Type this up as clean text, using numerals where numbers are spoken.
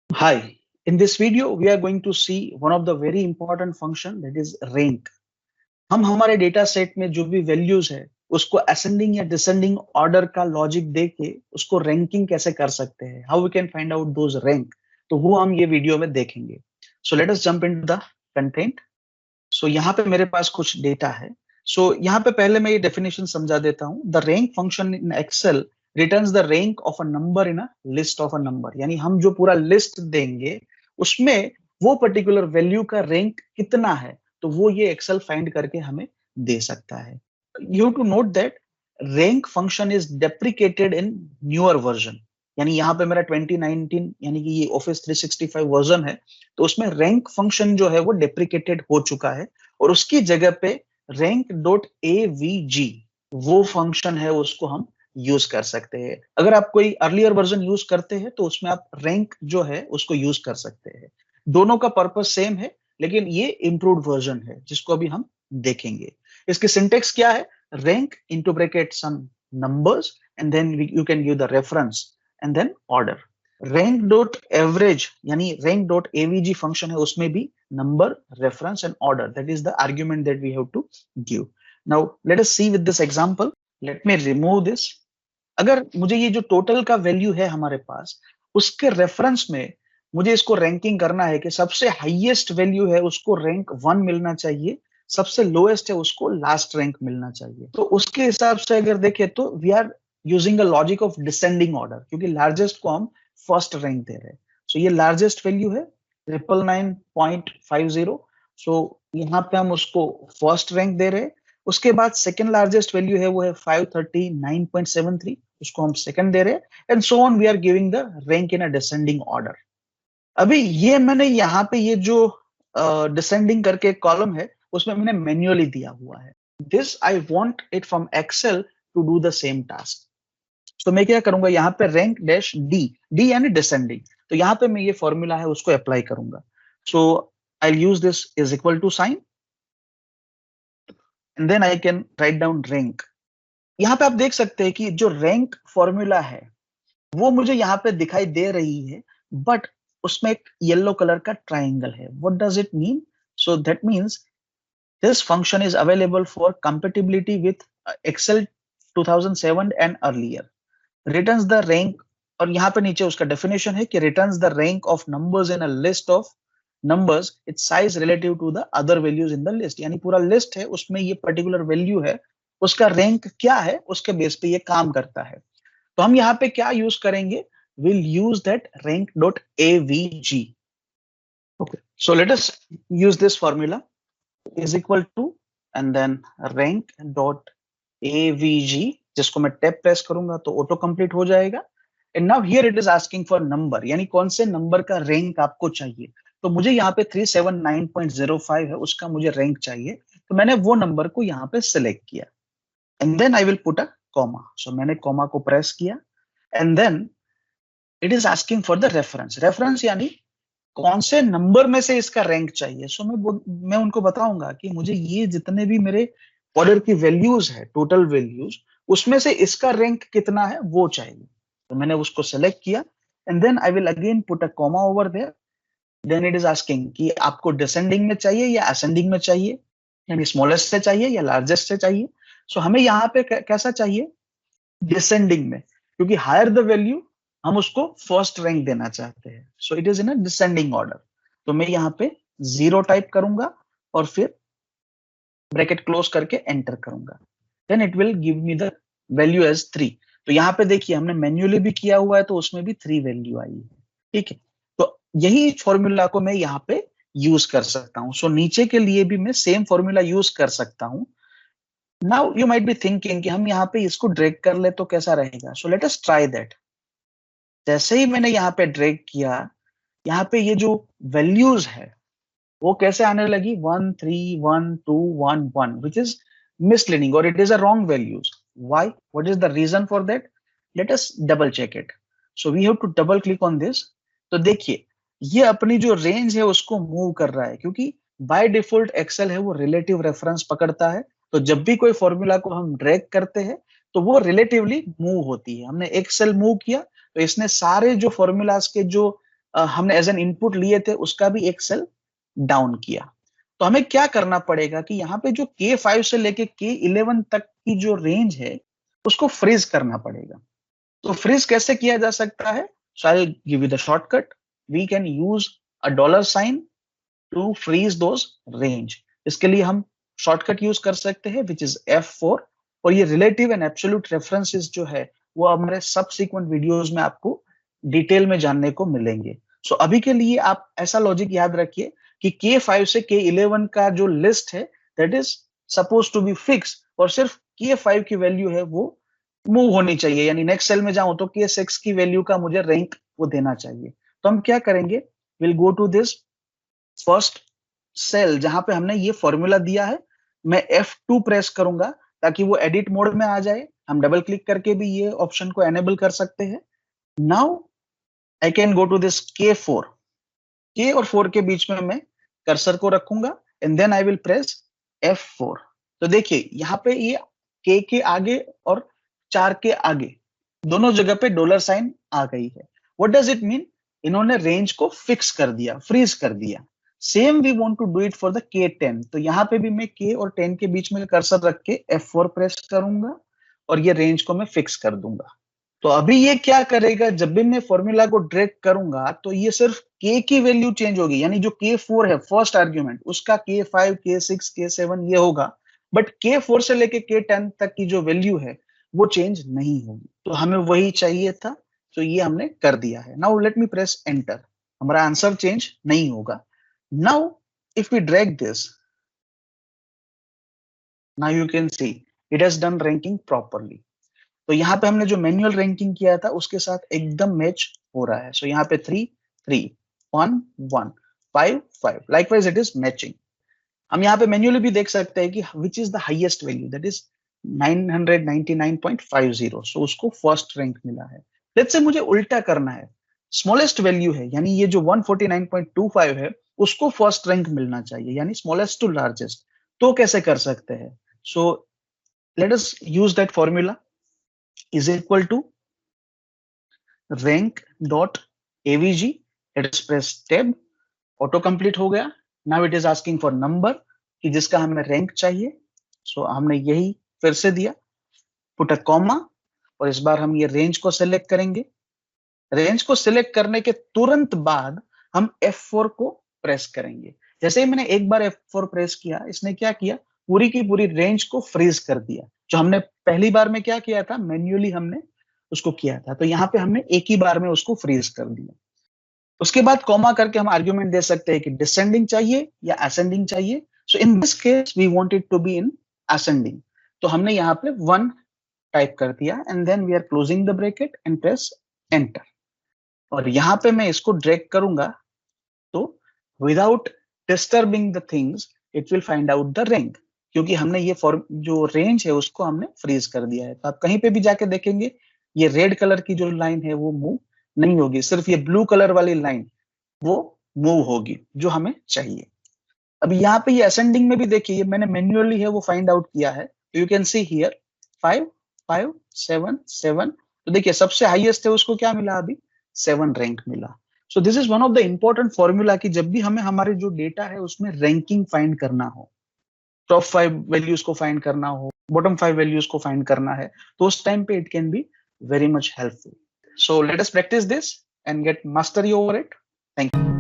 Hi, in this video we are going to see one of the very important function that is rank. हम हमारे data set में जो भी values है उसको असेंडिंग या डिसेंडिंग ऑर्डर का लॉजिक दे के उसको रैंकिंग कैसे कर सकते हैं, how we can find out those rank, तो वो हम ये वीडियो में देखेंगे. So let us jump into the content. So यहाँ पे मेरे पास कुछ डेटा है. सो यहाँ पे पहले मैं ये डेफिनेशन समझा देता हूँ. The rank function in Excel returns the rank of a number in a list of a number. यानी हम जो पूरा लिस्ट देंगे उसमें वो पर्टिकुलर वैल्यू का रैंक कितना है, तो वो ये एक्सेल फाइंड करके हमें दे सकता है. You to note that rank function is deprecated in newer version. यानी यहाँ पे मेरा 2019 यानी कि ये ऑफिस 365 वर्जन है, तो उसमें रैंक फंक्शन जो है वो डेप्रिकेटेड हो चुका है और उसकी जगह पे रैंक डॉट एवीजी वो फंक्शन है, उसको हम यूज कर सकते हैं. अगर आप कोई अर्लियर वर्जन यूज करते हैं तो उसमें आप रैंक जो है उसको यूज कर सकते हैं. दोनों का पर्पस सेम है, लेकिन ये इम्प्रूव्ड वर्जन है जिसको अभी हम देखेंगे. इसकी सिंटेक्स क्या है? Rank into bracket some numbers and then you can give the reference and then order. Rank dot average यानी रैंक डॉट एवीजी फंक्शन है, उसमें भी number, reference and order, that is the argument that we have to give. Now let us see with this example. Let me remove this. अगर मुझे ये जो total का value है हमारे पास, उसके रेफरेंस में मुझे इसको रैंकिंग करना है कि सबसे हाईएस्ट वैल्यू है उसको रैंक 1 मिलना चाहिए, सबसे लोएस्ट है उसको लास्ट रैंक मिलना चाहिए. तो उसके हिसाब से अगर देखें तो we are using a logic of descending order, क्योंकि लार्जेस्ट को हम फर्स्ट रैंक दे रहे हैं. सो ये लार्जेस्ट वैल्यू है 999.50. सो यहाँ पे हम उसको फर्स्ट रैंक दे रहे हैं. उसके बाद सेकेंड लार्जेस्ट वैल्यू है वो है 539.73, उसको हम सेकंड दे रहे हैं. And so on we are giving the rank in a descending order. अभी ये मैंने यहाँ पे ये जो डिसेंडिंग करके कॉलम है उसमें मैंने मैन्युअली दिया हुआ है. This I want it from Excel to do the same task. तो मैं क्या करूंगा, यहाँ पे रैंक डैश डी, डी यानी डिसेंडिंग, तो यहाँ पे मैं ये फॉर्मूला है उसको अप्लाई करूंगा. So I use this is equal to sign and then I can write down rank. यहाँ पे आप देख सकते हैं कि जो रैंक फॉर्मूला है वो मुझे यहाँ पे दिखाई दे रही है, बट उसमें एक येलो कलर का ट्राइंगल है. What does it mean? So that means this function is available for compatibility with Excel 2007 and earlier. Returns the rank, और यहाँ पे नीचे उसका डेफिनेशन है कि returns the rank of numbers in a list of numbers its size relative to the other values in the list. यानी पूरा list है उसमें ये पर्टिकुलर वैल्यू है, उसका रैंक क्या है उसके बेस पे ये काम करता है. तो हम यहाँ पे क्या यूज करेंगे? Will use that rank dot AVG. Okay, so let us use this formula is equal to and then rank dot AVG, जिसको मैं टैब प्रेस करूंगा तो ऑटो कंप्लीट हो जाएगा. And now here it is asking for number, यानी कौन से number का रैंक आपको चाहिए. तो मुझे यहाँ पे 379.05 है, उसका मुझे रैंक चाहिए. तो मैंने वो नंबर को यहाँ पे सिलेक्ट किया and then I will put a comma. So मैंने कॉमा को प्रेस किया and then it is asking for the reference. Reference यानी कौन से नंबर में से इसका रैंक चाहिए. सो मैं उनको बताऊंगा कि मुझे ये जितने भी मेरे ऑर्डर की वैल्यूज है, टोटल वैल्यूज, उसमें से इसका रैंक कितना है वो चाहिए. तो मैंने उसको सेलेक्ट किया and then I will again put a comma over there. Then it is asking कि आपको डिसेंडिंग में चाहिए या असेंडिंग में चाहिए, यानी स्मॉलेस्ट से चाहिए या लार्जेस्ट से चाहिए. सो हमें यहाँ पे कैसा चाहिए? डिसेंडिंग में, क्योंकि हायर द वैल्यू हम उसको फर्स्ट रैंक देना चाहते हैं. So it is in a descending order. तो मैं यहाँ पे 0 टाइप करूंगा और फिर ब्रैकेट क्लोज करके एंटर करूंगा. Then it will give me the value as 3. तो यहाँ पे देखिए हमने मैन्युअली भी किया हुआ है तो उसमें भी 3 वैल्यू आई है. ठीक है, तो यही फॉर्मूला को मैं यहाँ पे यूज कर सकता हूँ. सो नीचे के लिए भी मैं सेम फॉर्मूला यूज कर सकता हूँ. Now you might be thinking कि हम यहाँ पे इसको ड्रैग कर ले तो कैसा रहेगा. सो लेट अस ट्राई दैट. जैसे ही मैंने यहाँ पे ड्रैग किया, यहाँ पे ये जो वैल्यूज है वो कैसे आने लगी? 1 3 1 2 1 1, which is misleading or it is a wrong values. Why? What is the reason for that? Let us double check it. So we have to double click on this. तो देखिए ये अपनी जो रेंज है उसको मूव कर रहा है, क्योंकि बाय डिफॉल्ट एक्सेल है वो रिलेटिव रेफरेंस पकड़ता है. तो जब भी कोई फॉर्मूला को हम ड्रैग करते हैं तो वो रिलेटिवली मूव होती है. हमने एक सेल मूव किया तो इसने सारे जो फॉर्मूलाज के जो हमने एज एन इनपुट लिए थे उसका भी एक सेल डाउन किया। तो हमें क्या करना पड़ेगा कि यहाँ पे जो K5 से लेके K11 तक की जो रेंज है उसको फ्रीज करना पड़ेगा। तो फ्रीज कैसे किया जा सकता है? So I give you the shortcut. We can use a dollar sign to freeze those range. इसके लिए हम शॉर्टकट यूज कर सकते हैं विच इज F4। और ये रिलेटिव एंड एब्सोल्यूट रेफरेंसेस जो है वो हमारे सबसीक्वेंट वीडियोस में आपको डिटेल में जानने को मिलेंगे। सो अभी के लिए आप ऐसा लॉजिक याद रखिए कि K5 से K11 का जो लिस्ट है that is suppose to be fix, और सिर्फ K5 की वैल्यू है वो मूव होनी चाहिए। यानी नेक्स्ट सेल में जाऊं तो K6 की वैल्यू का मुझे रैंक वो देना चाहिए। तो हम क्या करेंगे, will go to this first cell जहां पे हमने ये फॉर्मूला दिया है। मैं F2 प्रेस करूंगा ताकि वो एडिट मोड में आ जाए। हम डबल क्लिक करके भी ये ऑप्शन को एनेबल कर सकते हैं। Now I can go to this K4। K और 4 के बीच में मैं कर्सर को रखूंगा and then I will press F4। तो देखिए यहाँ पे ये K के आगे और 4 के आगे दोनों जगह पे डॉलर साइन आ गई है। What does it mean? इन्होंने रेंज को फिक्स कर दिया, फ्रीज कर दिया। Same we want to do it for the K10। तो यहाँ पे भी मैं K और 10 के बीच में कर्सर रख के F4 प्रेस करूंगा और ये रेंज को मैं फिक्स कर दूंगा। तो अभी ये क्या करेगा, जब भी मैं फॉर्मूला को ड्रैग करूंगा तो ये सिर्फ K की वैल्यू चेंज होगी। यानी जो K4 है फर्स्ट आर्ग्यूमेंट उसका K5, K6, K7 ये होगा, बट K4 से लेके K10 तक की जो वैल्यू है वो चेंज नहीं होगी। तो हमें वही चाहिए था, तो ये हमने कर दिया है। Now let me press enter. हमारा आंसर चेंज नहीं होगा। Now if we drag this, now you can see it has done ranking properly. तो यहाँ पे हमने जो मैन्युअल रैंकिंग किया था उसके साथ एकदम मैच हो रहा है। सो यहाँ पे 3 3 1 1 5 5 लाइकवाइज इट इज मैचिंग। हम यहाँ पे मैन्युअली भी देख सकते हैं कि which is the highest value, that is 999.50। सो उसको फर्स्ट रैंक मिला है। लेट्स से मुझे उल्टा करना है, स्मॉलेस्ट वैल्यू है यानी ये जो 149.25 है उसको फर्स्ट रैंक मिलना चाहिए, यानी स्मॉलेस्ट टू लार्जेस्ट। तो कैसे कर सकते हैं? सो let us use that formula is equal to rank dot avg। let us press tab, auto complete हो गया। now it is asking for number कि जिसका हमें रैंक चाहिए। सो हमने यही फिर से दिया, पुट अ कॉमा, और इस बार हम ये रेंज को सिलेक्ट करेंगे। रेंज को सिलेक्ट करने के तुरंत बाद हम F4 को प्रेस करेंगे। जैसे ही मैंने एक बार F4 प्रेस किया, इसने क्या किया, पूरी की पूरी रेंज को फ्रीज कर दिया। जो हमने पहली बार में क्या किया था, मैन्युअली हमने उसको किया था, तो यहाँ पे हमने एक ही बार में उसको फ्रीज कर दिया। उसके बाद कॉमा करके हम आर्ग्यूमेंट दे सकते हैं कि डिसेंडिंग चाहिए या असेंडिंग चाहिए। So in this case we want it to be in ascending. तो हमने यहाँ पे 1 टाइप कर दिया and then we are closing the bracket and press enter. और यहाँ पे मैं इसको ड्रैग करूंगा तो without disturbing the things it will find out the rank, क्योंकि हमने ये फॉर्म जो रेंज है उसको हमने फ्रीज कर दिया है। तो आप कहीं पे भी जाके देखेंगे ये रेड कलर की जो लाइन है वो मूव नहीं होगी, सिर्फ ये ब्लू कलर वाली लाइन वो मूव होगी जो हमें चाहिए। अभी यहाँ पे ये असेंडिंग में भी देखिए, ये मैंने मैन्युअली है वो फाइंड आउट किया है। You can see here 5 5 7 7। तो देखिए सबसे हाईएस्ट है उसको क्या मिला, अभी 7 रैंक मिला। So this is one of the important formula कि जब भी हमें हमारे जो डेटा है उसमें रैंकिंग फाइंड करना हो, टॉप 5 वैल्यूज को फाइंड करना हो, बॉटम 5 वैल्यूज को फाइंड करना है, तो उस टाइम पे it can be very much helpful. So let us practice this and get mastery over it. Thank you.